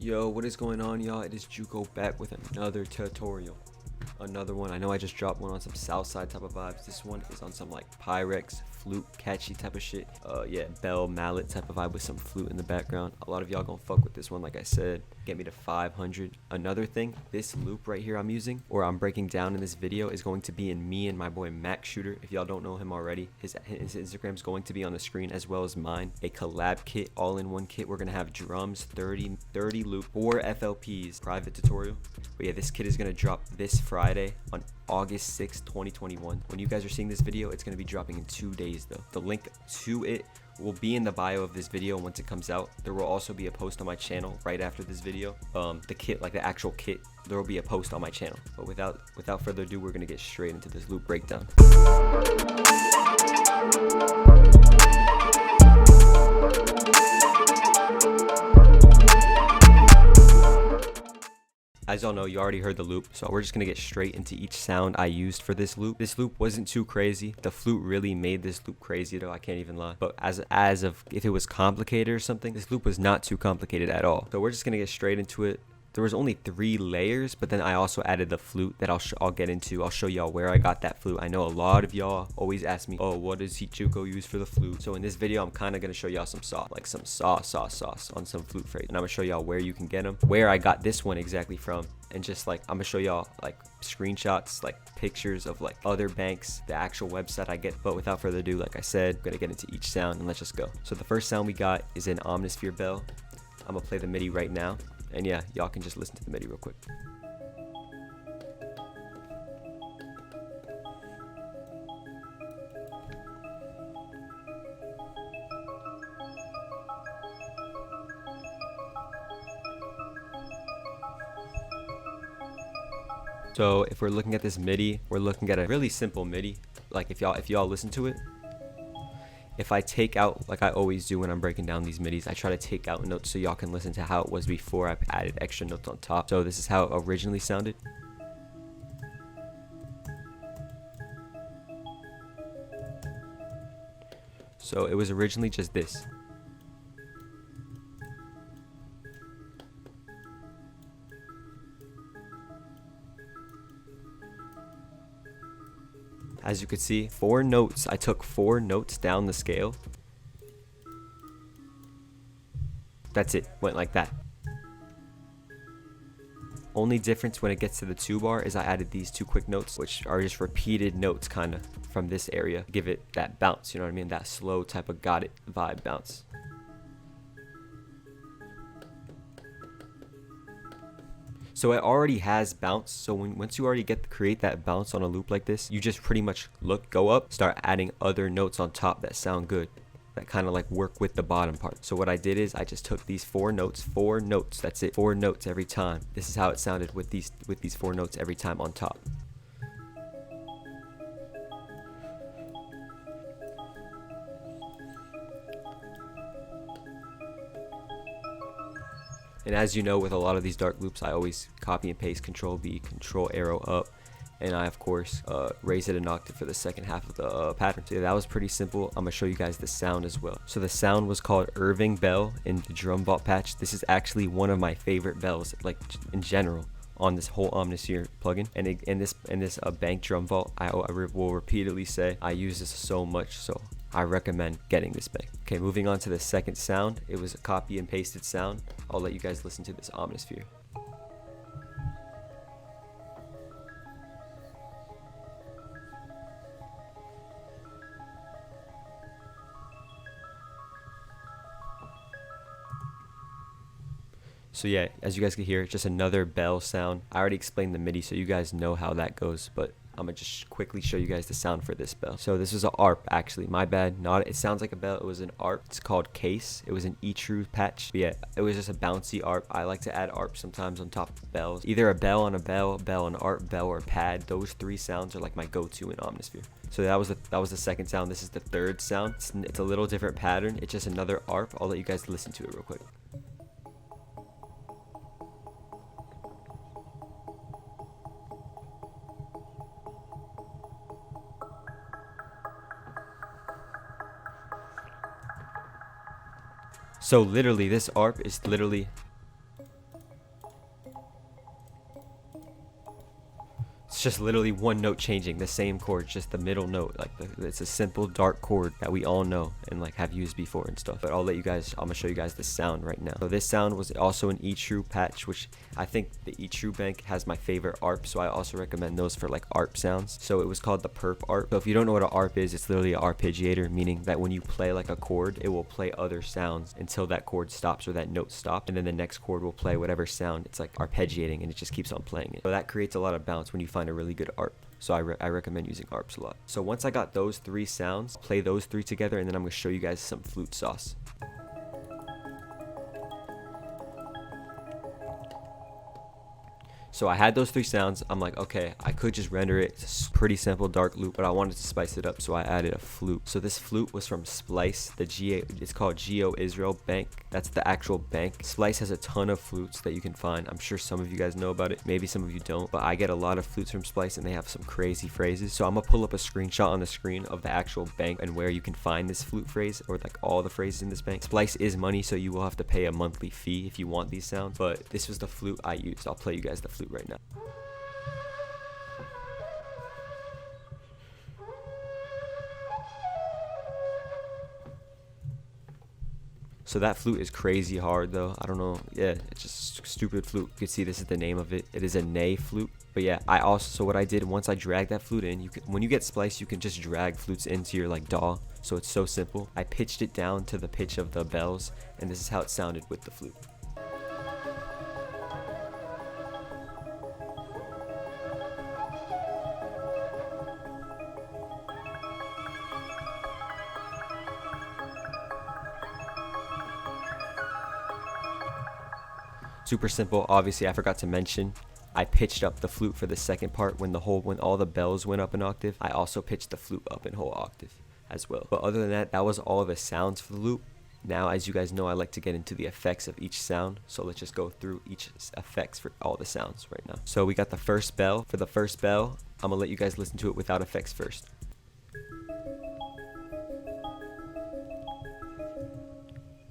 Yo, what is going on, y'all? It is Juko back with another tutorial. Another one. I know I just dropped one on some Southside type of vibes. This one is on some like Pyrex, flute, catchy type of shit. Yeah, bell, mallet type of vibe with some flute in the background. A lot of y'all gonna fuck with this one, like I said. Get me to 500. Another thing, this loop right here I'm using, or I'm breaking down in this video, is going to be in me and my boy Max Shooter. If y'all don't know him already, his Instagram is going to be on the screen as well as mine. A collab kit, all-in-one kit. We're gonna have drums, 30 loop, 4 FLPs, private tutorial. But yeah, this kit is gonna drop this Friday on August 6th, 2021. When you guys are seeing this video, it's gonna be dropping in 2 days though. The link to it will be in the bio of this video once it comes out. There will also be a post on my channel right after this video. The kit, like the actual kit, there will be a post on my channel. But without further ado, we're gonna get straight into this loop breakdown. As y'all know, you already heard the loop, so we're just gonna get straight into each sound I used for this loop. This loop wasn't too crazy. The flute really made this loop crazy though, I can't even lie. But as of if it was complicated or something, this loop was not too complicated at all. So we're just gonna get straight into it. There was only 3 layers, but then I also added the flute that I'll get into. I'll show y'all where I got that flute. I know a lot of y'all always ask me, oh, what does Juko use for the flute? So in this video, I'm kind of going to show y'all some sauce, like some sauce on some flute phrase. And I'm going to show y'all where you can get them, where I got this one exactly from. And just like, I'm going to show y'all like screenshots, like pictures of like other banks, the actual website I get. But without further ado, like I said, I'm going to get into each sound and let's just go. So the first sound we got is an Omnisphere bell. I'm going to play the MIDI right now. And yeah, y'all can just listen to the MIDI real quick. So if we're looking at this MIDI, we're looking at a really simple MIDI. Like if y'all listen to it, if I take out, like I always do when I'm breaking down these MIDIs, I try to take out notes so y'all can listen to how it was before I added extra notes on top. So this is how it originally sounded. So it was originally just this. As you can see, 4 notes. I took 4 notes down the scale. That's it. Went like that. Only difference when it gets to the 2 bar is I added these 2 quick notes, which are just repeated notes kind of from this area. Give it that bounce, you know what I mean? That slow type of got it vibe bounce. So it already has bounce. So once you already create that bounce on a loop like this, you just pretty much go up, start adding other notes on top that sound good, that kind of like work with the bottom part. So what I did is I just took these 4 notes, that's it, 4 notes every time. This is how it sounded with these 4 notes every time on top. And as you know, with a lot of these dark loops, I always copy and paste, Control V, Control arrow up, and I of course raise it an octave for the second half of the pattern. So yeah, that was pretty simple. I'm gonna show you guys the sound as well. So the sound was called Irving Bell in the drum vault patch. This is actually one of my favorite bells, like in general, on this whole Omnisphere plugin. And in this bank drum vault, I will repeatedly say I use this so much, so I recommend getting this bank. Okay, moving on to the second sound. It was a copy and pasted sound. I'll let you guys listen to this Omnisphere. So yeah, as you guys can hear, just another bell sound. I already explained the MIDI, so you guys know how that goes, but I'm gonna just quickly show you guys the sound for this bell. So this was an ARP, actually, my bad. It sounds like a bell, it was an ARP. It's called Case. It was an E-True patch. But yeah, it was just a bouncy ARP. I like to add ARP sometimes on top of bells. Either a bell on a bell, bell on ARP, bell or pad. Those 3 sounds are like my go-to in Omnisphere. So that was the second sound. This is the third sound. It's a little different pattern. It's just another ARP. I'll let you guys listen to it real quick. So literally, this ARP is literally just literally one note changing, the same chord, just the middle note. Like it's a simple dark chord that we all know and like have used before and stuff. But I'm gonna show you guys the sound right now. So this sound was also an E-True patch, which I think the E-True bank has my favorite ARP, so I also recommend those for like ARP sounds. So it was called the Perp ARP. So if you don't know what an ARP is, it's literally an arpeggiator, meaning that when you play like a chord, it will play other sounds until that chord stops or that note stops, and then the next chord will play whatever sound. It's like arpeggiating and it just keeps on playing it. So that creates a lot of bounce when you find a really good ARP. So I recommend using ARPs a lot. So once I got those 3 sounds, play those 3 together, and then I'm gonna show you guys some flute sauce. So I had those 3 sounds. I'm like, okay, I could just render it. It's a pretty simple dark loop, but I wanted to spice it up, so I added a flute. So this flute was from Splice. It's called Geo Israel Bank. That's the actual bank. Splice has a ton of flutes that you can find. I'm sure some of you guys know about it. Maybe some of you don't, but I get a lot of flutes from Splice, and they have some crazy phrases. So I'm gonna pull up a screenshot on the screen of the actual bank and where you can find this flute phrase, or like all the phrases in this bank. Splice is money, so you will have to pay a monthly fee if you want these sounds, but this was the flute I used. I'll play you guys the flute right now. So that flute is crazy hard though. I don't know. Yeah, it's just stupid flute. You can see this is the name of it. It is a Ney flute. But yeah, so what I did once I dragged that flute in, when you get Splice, you can just drag flutes into your like DAW. So it's so simple. I pitched it down to the pitch of the bells, and this is how it sounded with the flute. Super simple. Obviously, I forgot to mention, I pitched up the flute for the second part when all the bells went up an octave. I also pitched the flute up a whole octave as well. But other than that, that was all the sounds for the loop. Now, as you guys know, I like to get into the effects of each sound. So let's just go through each effects for all the sounds right now. So we got the first bell. For the first bell, I'm gonna let you guys listen to it without effects first.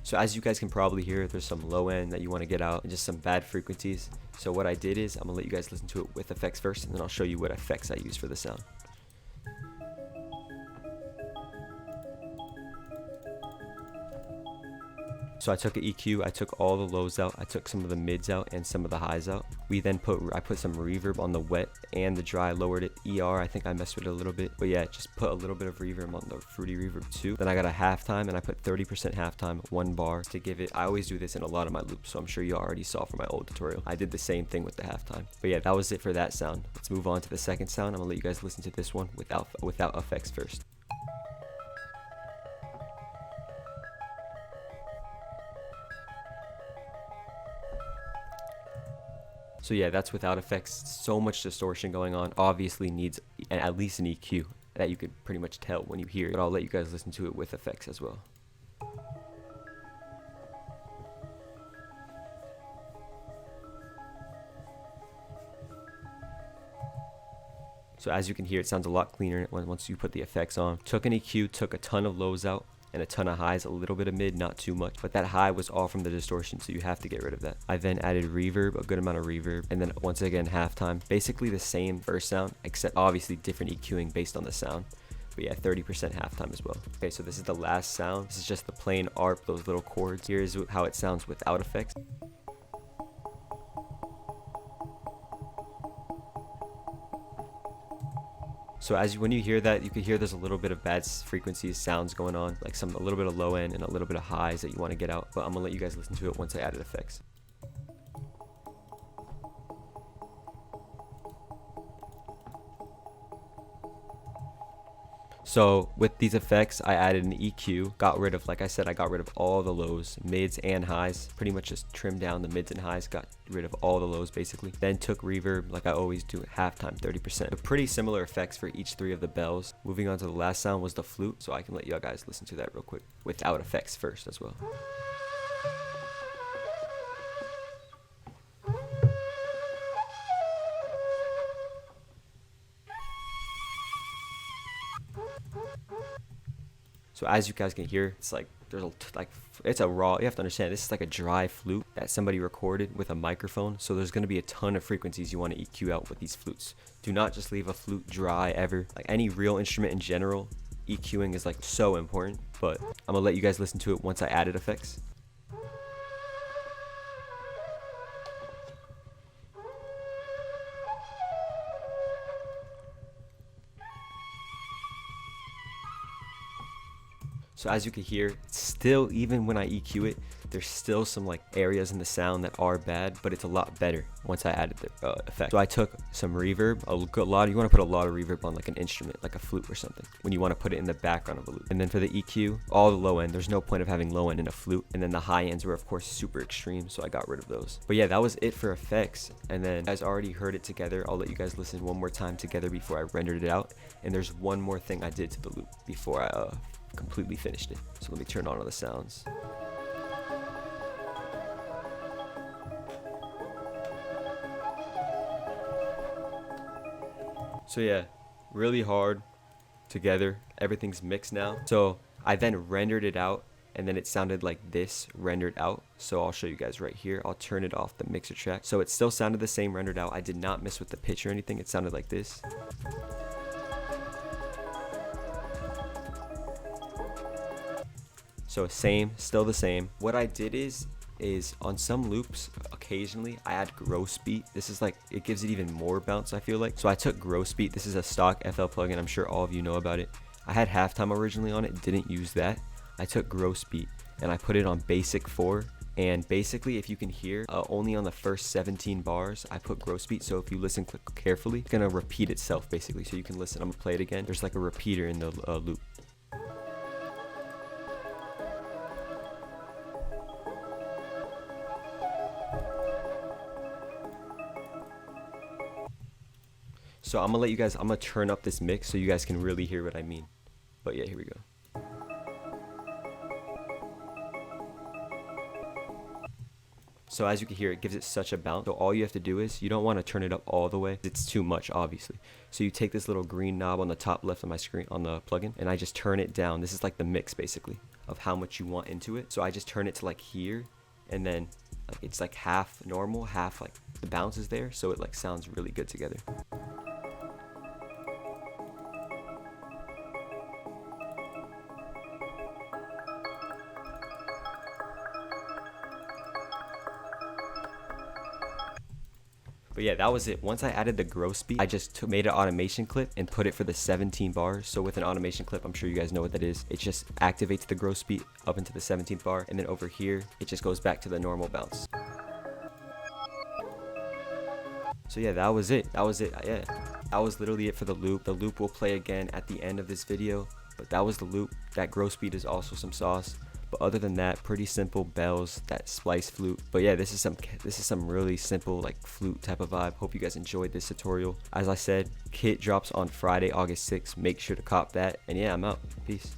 So as you guys can probably hear, there's some low end that you want to get out and just some bad frequencies. So what I did is I'm gonna let you guys listen to it with effects first, and then I'll show you what effects I use for the sound. So I took an EQ, I took all the lows out, I took some of the mids out and some of the highs out. I put some reverb on the wet and the dry, lowered it. ER, I think I messed with it a little bit, but yeah, just put a little bit of reverb on the fruity reverb too. Then I got a halftime, and I put 30% halftime, 1 bar to give it. I always do this in a lot of my loops, so I'm sure you already saw from my old tutorial. I did the same thing with the halftime. But yeah, that was it for that sound. Let's move on to the second sound. I'm gonna let you guys listen to this one without effects first. So yeah, that's without effects. So much distortion going on. Obviously needs at least an EQ that you could pretty much tell when you hear it. But I'll let you guys listen to it with effects as well. So as you can hear, it sounds a lot cleaner once you put the effects on. Took an EQ, took a ton of lows out, and a ton of highs, a little bit of mid, not too much, but that high was all from the distortion, so you have to get rid of that. I then added reverb, a good amount of reverb, and then once again halftime, basically the same first sound, except obviously different EQing based on the sound. But yeah, 30% halftime as well. Okay, so this is the last sound. This is just the plain ARP, those little chords. Here's how it sounds without effects. So when you hear that, you can hear there's a little bit of bad frequencies, sounds going on, like a little bit of low end and a little bit of highs that you want to get out. But I'm gonna let you guys listen to it once I added effects. So with these effects, I added an EQ, got rid of, like I said, I got rid of all the lows, mids and highs, pretty much just trimmed down the mids and highs, got rid of all the lows basically. Then took reverb, like I always do, halftime, 30%. So pretty similar effects for each 3 of the bells. Moving on to the last sound was the flute, so I can let you guys listen to that real quick without effects first as well. So as you guys can hear, it's like it's a raw, you have to understand, this is like a dry flute that somebody recorded with a microphone. So there's going to be a ton of frequencies you want to EQ out with these flutes. Do not just leave a flute dry ever. Like any real instrument in general, EQing is like so important. But I'm gonna let you guys listen to it once I added effects. So as you can hear, still, even when I EQ it, there's still some like areas in the sound that are bad, but it's a lot better once I added the effect. So I took some reverb, you want to put a lot of reverb on like an instrument, like a flute or something, when you want to put it in the background of a loop. And then for the EQ, all the low end, there's no point of having low end in a flute. And then the high ends were of course super extreme, so I got rid of those. But yeah, that was it for effects. And then you guys already heard it together. I'll let you guys listen one more time together before I rendered it out. And there's one more thing I did to the loop before I completely finished it. So let me turn on all the sounds. So yeah, really hard together. Everything's mixed now. So I then rendered it out, and then it sounded like this rendered out. So I'll show you guys right here. I'll turn it off the mixer track. So it still sounded the same rendered out. I did not mess with the pitch or anything. It sounded like this. So same, still the same. What I did is on some loops, occasionally I add gross beat. This is like, it gives it even more bounce, I feel like. So I took gross beat. This is a stock FL plugin. I'm sure all of you know about it. I had halftime originally on it, didn't use that. I took gross beat and I put it on basic 4. And basically, if you can hear, only on the first 17 bars, I put gross beat. So if you listen carefully, it's gonna repeat itself basically. So you can listen, I'm gonna play it again. There's like a repeater in the loop. So I'm gonna turn up this mix so you guys can really hear what I mean. But yeah, here we go. So as you can hear, it gives it such a bounce. So all you have to do is, you don't want to turn it up all the way. It's too much, obviously. So you take this little green knob on the top left of my screen on the plugin, and I just turn it down. This is like the mix basically of how much you want into it. So I just turn it to like here, and then it's like half normal, half like the bounce is there. So it like sounds really good together. But yeah, that was it. Once I added the gross beat, I just made an automation clip and put it for the 17 bars. So with an automation clip, I'm sure you guys know what that is. It just activates the gross beat up into the 17th bar. And then over here, it just goes back to the normal bounce. So yeah, that was it. Yeah, that was literally it for the loop. The loop will play again at the end of this video. But that was the loop. That gross beat is also some sauce. But other than that, pretty simple bells, that splice flute. But yeah, this is some really simple like flute type of vibe. Hope you guys enjoyed this tutorial. As I said, kit drops on Friday, August 6th. Make sure to cop that. And yeah, I'm out. Peace.